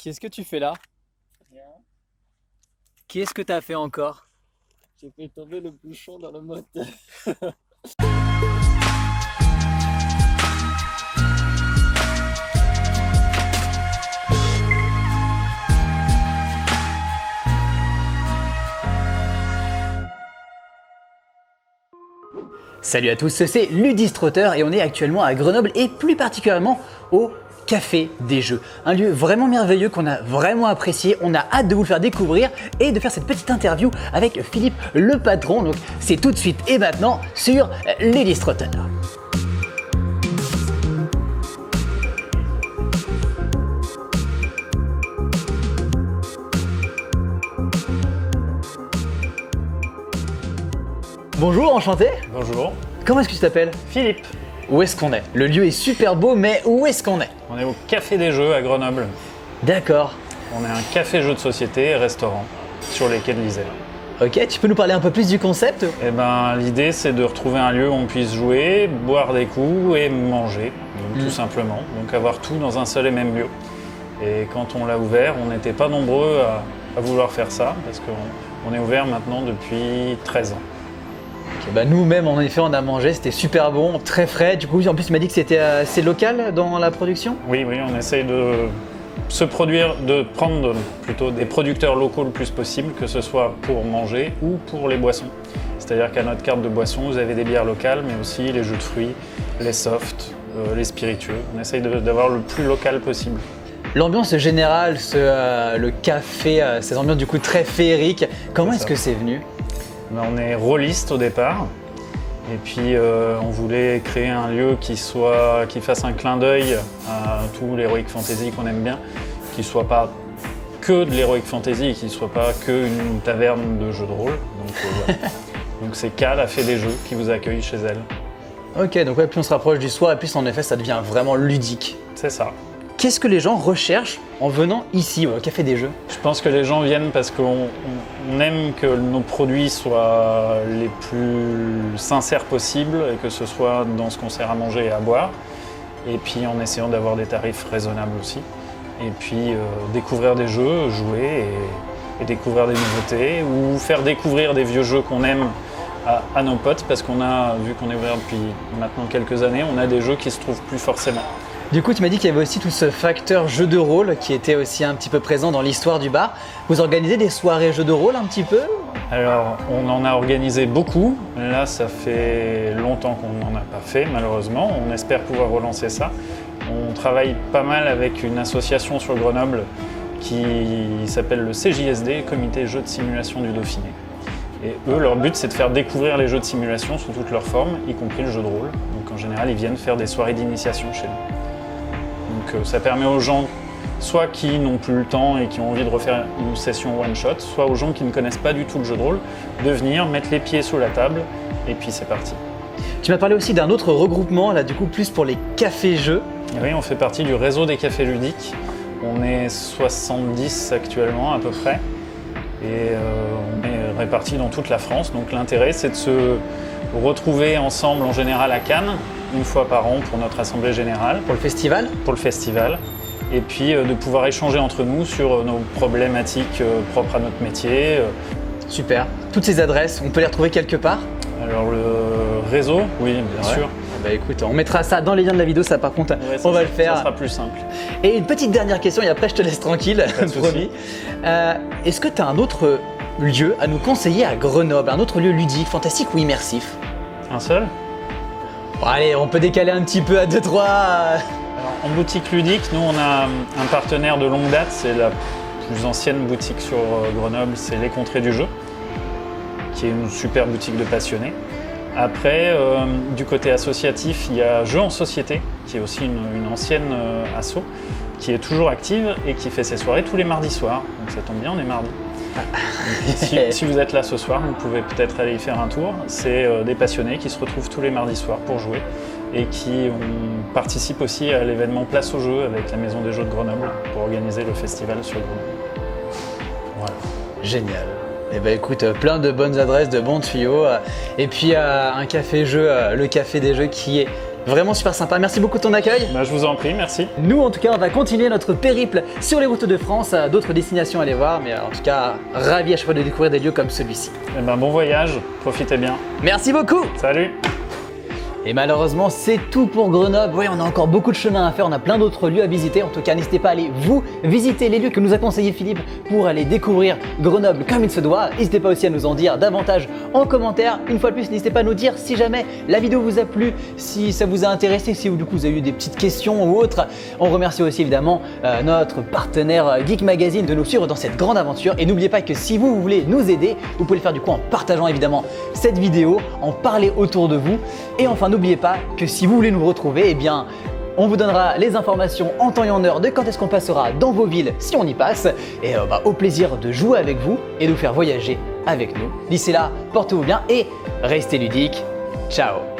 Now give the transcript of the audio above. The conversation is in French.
Qu'est-ce que tu fais là? Rien. Qu'est-ce que tu as fait encore? J'ai fait tomber le bouchon dans le moteur. Salut à tous, c'est Ludistrotter et on est actuellement à Grenoble et plus particulièrement au Café des Jeux. Un lieu vraiment merveilleux qu'on a vraiment apprécié, on a hâte de vous le faire découvrir et de faire cette petite interview avec Philippe le patron. Donc c'est tout de suite et maintenant sur Ludistrotter. Bonjour, enchanté. Bonjour, Comment est-ce que tu t'appelles? Philippe. Où est-ce qu'on est? Le lieu est super beau, mais où est-ce qu'on est? On est au Café des Jeux à Grenoble. D'accord. On est un café jeux de société et restaurant sur les quais de l'Isère. Ok, tu peux nous parler un peu plus du concept? L'idée c'est de retrouver un lieu où on puisse jouer, boire des coups et manger, donc, tout simplement. Donc avoir tout dans un seul et même lieu. Et quand on l'a ouvert, on n'était pas nombreux à vouloir faire ça parce qu'on est ouvert maintenant depuis 13 ans. Ok, bah nous-mêmes, en effet, on a mangé, c'était super bon, très frais. Du coup, en plus, tu m'as dit que c'était assez local dans la production? Oui, on essaye de prendre plutôt des producteurs locaux le plus possible, que ce soit pour manger ou pour les boissons. C'est-à-dire qu'à notre carte de boissons, vous avez des bières locales, mais aussi les jus de fruits, les softs, les spiritueux. On essaye d'avoir le plus local possible. L'ambiance générale, le café, ces ambiances du coup très féeriques, comment est-ce que c'est venu? On est rôliste au départ, et puis on voulait créer un lieu qui fasse un clin d'œil à tout l'heroic fantasy qu'on aime bien, qui ne soit pas que de l'heroic fantasy et qui ne soit pas qu'une taverne de jeux de rôle. Voilà. Donc c'est Cal a fait des jeux qui vous accueille chez elle. Ok, donc ouais, plus on se rapproche du soir, et plus en effet ça devient vraiment ludique. C'est ça. Qu'est-ce que les gens recherchent en venant ici, au Café des Jeux? Je pense que les gens viennent parce qu'on aime que nos produits soient les plus sincères possibles et que ce soit dans ce qu'on sert à manger et à boire. Et puis en essayant d'avoir des tarifs raisonnables aussi. Et puis découvrir des jeux, jouer et découvrir des nouveautés ou faire découvrir des vieux jeux qu'on aime à nos potes parce qu'on a, vu qu'on est ouvert depuis maintenant quelques années, on a des jeux qui se trouvent plus forcément. Du coup, tu m'as dit qu'il y avait aussi tout ce facteur jeu de rôle qui était aussi un petit peu présent dans l'histoire du bar. Vous organisez des soirées jeux de rôle un petit peu? Alors, on en a organisé beaucoup. Là, ça fait longtemps qu'on n'en a pas fait, malheureusement. On espère pouvoir relancer ça. On travaille pas mal avec une association sur Grenoble qui s'appelle le CJSD, Comité Jeux de Simulation du Dauphiné. Et eux, leur but, c'est de faire découvrir les jeux de simulation sous toutes leurs formes, y compris le jeu de rôle. Donc, en général, ils viennent faire des soirées d'initiation chez nous. Donc ça permet aux gens, soit qui n'ont plus le temps et qui ont envie de refaire une session one-shot, soit aux gens qui ne connaissent pas du tout le jeu de rôle, de venir, mettre les pieds sous la table, et puis c'est parti. Tu m'as parlé aussi d'un autre regroupement, là du coup plus pour les cafés-jeux. Oui, on fait partie du réseau des cafés ludiques. On est 70 actuellement à peu près, et on est répartis dans toute la France. Donc l'intérêt, c'est de se retrouver ensemble en général à Cannes, une fois par an pour notre assemblée générale. Pour le festival? Pour le festival. Et puis de pouvoir échanger entre nous sur nos problématiques propres à notre métier. Super. Toutes ces adresses, on peut les retrouver quelque part? Alors le réseau, oui, bien sûr. Bah écoute, on mettra ça dans les liens de la vidéo, ça par contre, Ouais, on va le faire. Ça sera plus simple. Et une petite dernière question et après je te laisse tranquille, Pas de souci. promis. Est-ce que tu as un autre lieu à nous conseiller à Grenoble, un autre lieu ludique, fantastique ou immersif? Un seul? Bon, allez, on peut décaler un petit peu à 2-3. Alors, en boutique ludique, nous on a un partenaire de longue date, c'est la plus ancienne boutique sur Grenoble, c'est Les Contrées du Jeu, qui est une super boutique de passionnés. Après, du côté associatif, il y a Jeux en Société, qui est aussi une ancienne asso, qui est toujours active et qui fait ses soirées tous les mardis soirs. Donc ça tombe bien, on est mardi. Si vous êtes là ce soir, vous pouvez peut-être aller y faire un tour. C'est des passionnés qui se retrouvent tous les mardis soirs pour jouer et qui participent aussi à l'événement Place au Jeu avec la Maison des Jeux de Grenoble pour organiser le festival sur Grenoble. Voilà. Génial. Eh ben écoute, plein de bonnes adresses, de bons tuyaux. Et puis un café-jeu, le Café des Jeux qui est Vraiment super sympa. Merci beaucoup de ton accueil. Bah, je vous en prie, merci. Nous, en tout cas, on va continuer notre périple sur les routes de France. D'autres destinations à aller voir, mais en tout cas, ravi à chaque fois de découvrir des lieux comme celui-ci. Eh ben, bon voyage, profitez bien. Merci beaucoup. Salut! Et malheureusement, c'est tout pour Grenoble. Oui, on a encore beaucoup de chemin à faire, on a plein d'autres lieux à visiter. En tout cas, n'hésitez pas à aller vous visiter les lieux que nous a conseillé Philippe pour aller découvrir Grenoble comme il se doit. N'hésitez pas aussi à nous en dire davantage en commentaire. Une fois de plus, n'hésitez pas à nous dire si jamais la vidéo vous a plu, si ça vous a intéressé, si du coup vous avez eu des petites questions ou autres. On remercie aussi évidemment notre partenaire Geek Magazine de nous suivre dans cette grande aventure. Et n'oubliez pas que si vous voulez nous aider, vous pouvez le faire du coup en partageant évidemment cette vidéo, en parler autour de vous. Et enfin, n'oubliez pas que si vous voulez nous retrouver, eh bien, on vous donnera les informations en temps et en heure de quand est-ce qu'on passera dans vos villes si on y passe. Et au plaisir de jouer avec vous et de vous faire voyager avec nous. D'ici là, portez-vous bien et restez ludiques. Ciao!